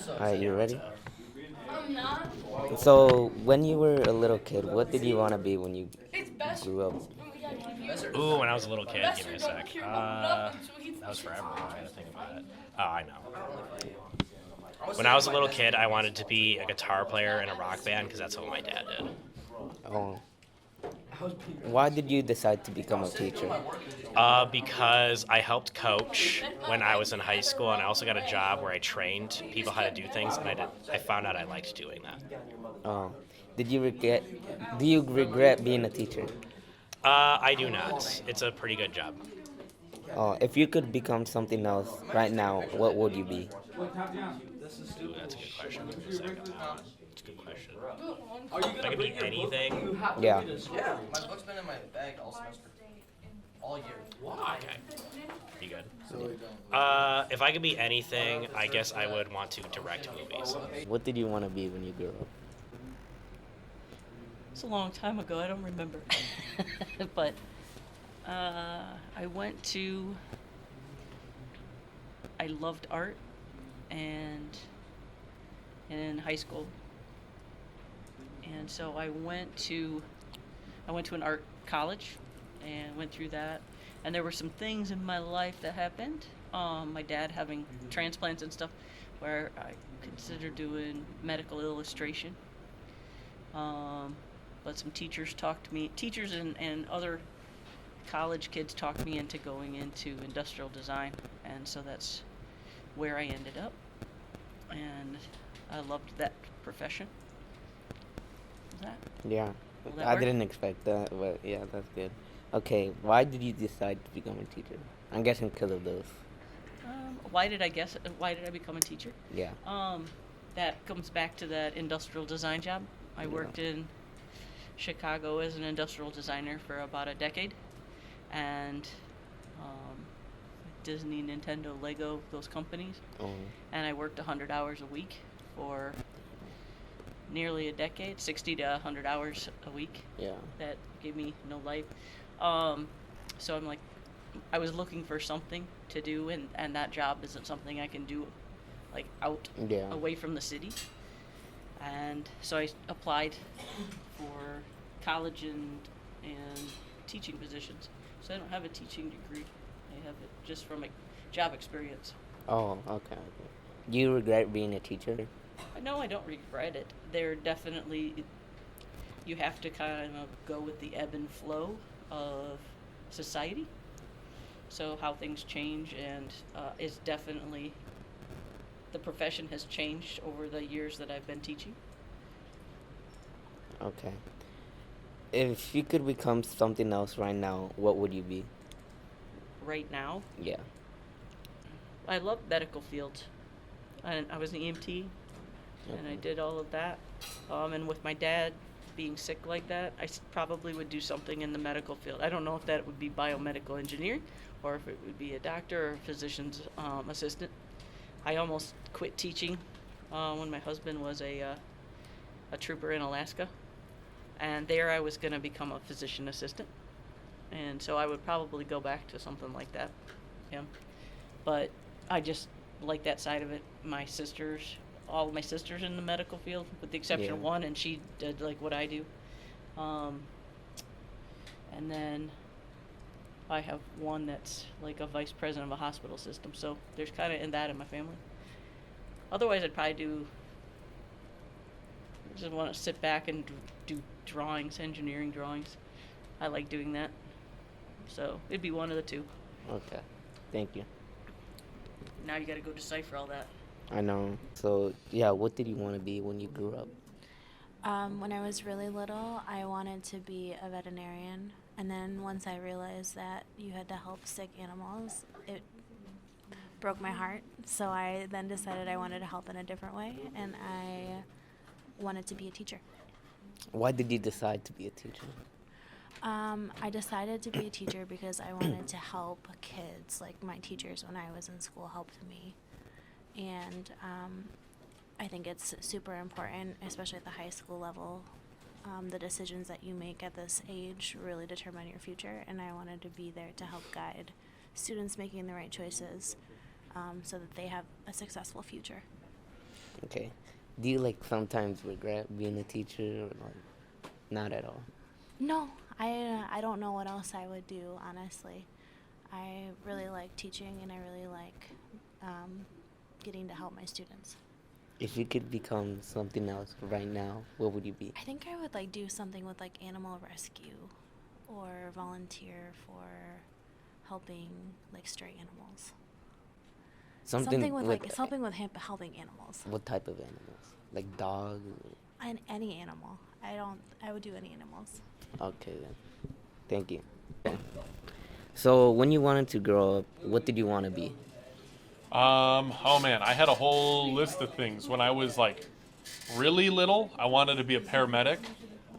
Alright, you ready? So, when you were a little kid, what did you want to be when you grew up? Ooh, when I was a little kid, give me a sec. That was forever ago. I gotta think about it. Oh, I know. When I was a little kid, I wanted to be a guitar player in a rock band because that's what my dad did. Oh, why did you decide to become a teacher? Because I helped coach when I was in high school, and I also got a job where I trained people how to do things, and I found out I liked doing that. Oh, did you regret? Do you regret being a teacher? I do not. It's a pretty good job. Oh, if you could become something else right now, what would you be? Ooh, that's a good question. Give me a second. It's a good question. If I could be anything, Yeah. okay, be good. If I could be anything, I guess I would want to direct movies. What did you want to be when you grew up? It's a long time ago. I don't remember. But I went to. I loved art, and in high school, and so I went to an art college, and went through that. And there were some things in my life that happened. My dad having transplants and stuff, where I considered doing medical illustration. Um, but some teachers talked me, teachers and other college kids talked me into going into industrial design, and so that's where I ended up. And I loved that profession. Is that? Yeah. Will that I work? didn't expect that, but yeah, that's good. Okay, why did you decide to become a teacher? I'm guessing because of those. Why did I guess? Why did I become a teacher? Yeah. Um, that comes back to that industrial design job. I Yeah. worked in Chicago as an industrial designer for about a decade, and um, Disney, Nintendo, Lego, those companies, Oh, and I worked 100 hours a week for nearly a decade, 60 to 100 hours a week. yeah. That gave me no life. Um, so I'm like, I was looking for something to do, and that job isn't something I can do, like out Yeah. away from the city. And so I applied for college and teaching positions. So I don't have a teaching degree. I have it just from a job experience. Oh, okay. Do you regret being a teacher? No, I don't regret it. They're definitely, you have to kind of go with the ebb and flow of society. So how things change, and is definitely, the profession has changed over the years that I've been teaching. Okay. If you could become something else right now, what would you be? Right now, Yeah. I love medical fields. I was an EMT, and I Okay. did all of that. And with my dad being sick like that, probably would do something in the medical field. I don't know if that would be biomedical engineering, or if it would be a doctor or a physician's assistant. I almost quit teaching when my husband was a trooper in Alaska, and there I was going to become a physician assistant, and so I would probably go back to something like that. Yeah, but I just like that side of it. All of my sisters in the medical field, with the exception Yeah. of one, and she did like what I do. Um, and then I have one that's like a vice president of a hospital system. So there's kind of in that in my family. Otherwise, I'd probably just want to sit back and do drawings, engineering drawings. I like doing that. So it'd be one of the two. Okay. Thank you. Now you got to go decipher all that. I know. So, yeah, what did you want to be when you grew up? When I was really little, I wanted to be a veterinarian. And then once I realized that you had to help sick animals, it broke my heart. So I then decided I wanted to help in a different way, and I wanted to be a teacher. Why did you decide to be a teacher? I decided to be a teacher because I wanted to help kids. Like my teachers when I was in school helped me. And I think it's super important, especially at the high school level. The decisions that you make at this age really determine your future, and I wanted to be there to help guide students making the right choices so that they have a successful future. Okay. Do you like sometimes regret being a teacher or like not at all? No, I don't know what else I would do, honestly. I really like teaching, and I really like getting to help my students. If you could become something else right now, what would you be? I think I would like do something with like animal rescue or volunteer for helping like stray animals. Something with like something with helping animals. What type of animals? Like dogs? And any animal. I would do any animals. Okay then. Thank you. Okay. So when you wanted to grow up, what did you want to be? Oh man, I had a whole list of things. When I was like really little, I wanted to be a paramedic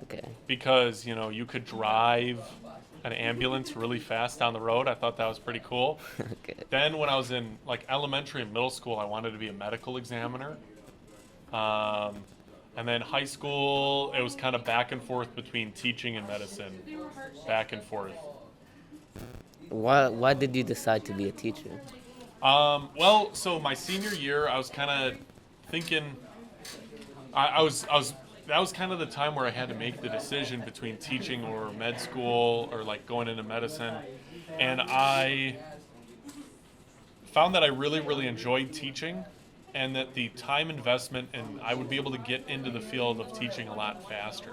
Okay. because, you could drive an ambulance really fast down the road. I thought that was pretty cool. Okay. Then when I was in like elementary and middle school, I wanted to be a medical examiner. And then high school, it was kind of back and forth between teaching and medicine. Back and forth. Why did you decide to be a teacher? Well, so my senior year, I was kind of thinking, I was, that was kind of the time where I had to make the decision between teaching or med school or like going into medicine. And I found that I really, really enjoyed teaching and that the time investment and I would be able to get into the field of teaching a lot faster.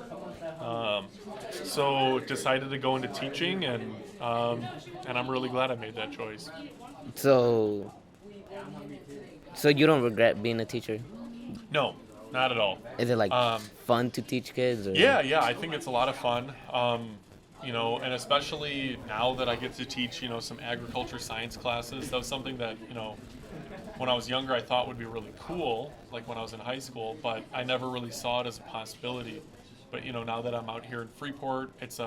So decided to go into teaching and I'm really glad I made that choice. So you don't regret being a teacher? No, not at all. Is it like fun to teach kids? Or? Yeah, I think it's a lot of fun. And especially now that I get to teach, some agriculture science classes. That was something that, when I was younger I thought would be really cool, like when I was in high school, but I never really saw it as a possibility. But, now that I'm out here in Freeport, it's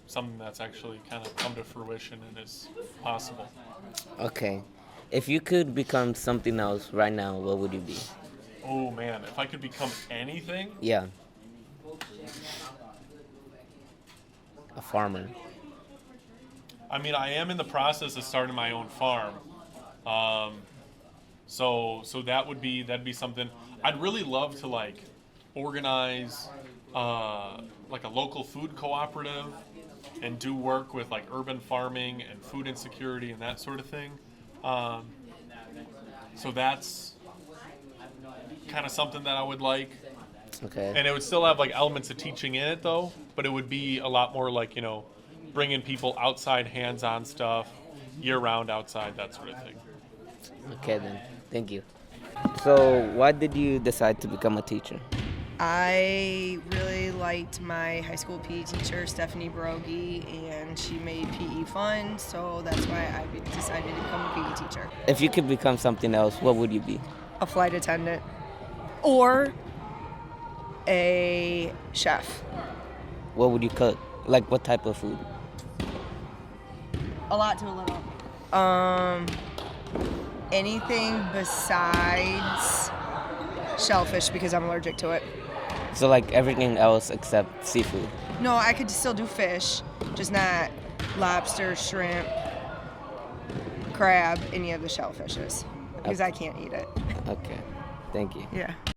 something that's actually kind of come to fruition and is possible. Okay. If you could become something else right now, what would you be? Oh man, if I could become anything, Yeah. A farmer. I mean, I am in the process of starting my own farm. So that'd be something. I'd really love to like organize like a local food cooperative and do work with like urban farming and food insecurity and that sort of thing. So that's kind of something that I would like. Okay. And it would still have like elements of teaching in it though, but it would be a lot more like, bringing people outside, hands-on stuff, year-round outside, that sort of thing. Okay then. Thank you. So why did you decide to become a teacher? I really liked my high school PE teacher, Stephanie Brogy, and she made PE fun, so that's why I decided to become a PE teacher. If you could become something else, what would you be? A flight attendant or a chef. What would you cook? Like what type of food? A lot to a little. Anything besides shellfish because I'm allergic to it. So like everything else except seafood. No, I could still do fish, just not lobster, shrimp, crab, any of the shellfishes because I can't eat it. Okay. Thank you. Yeah.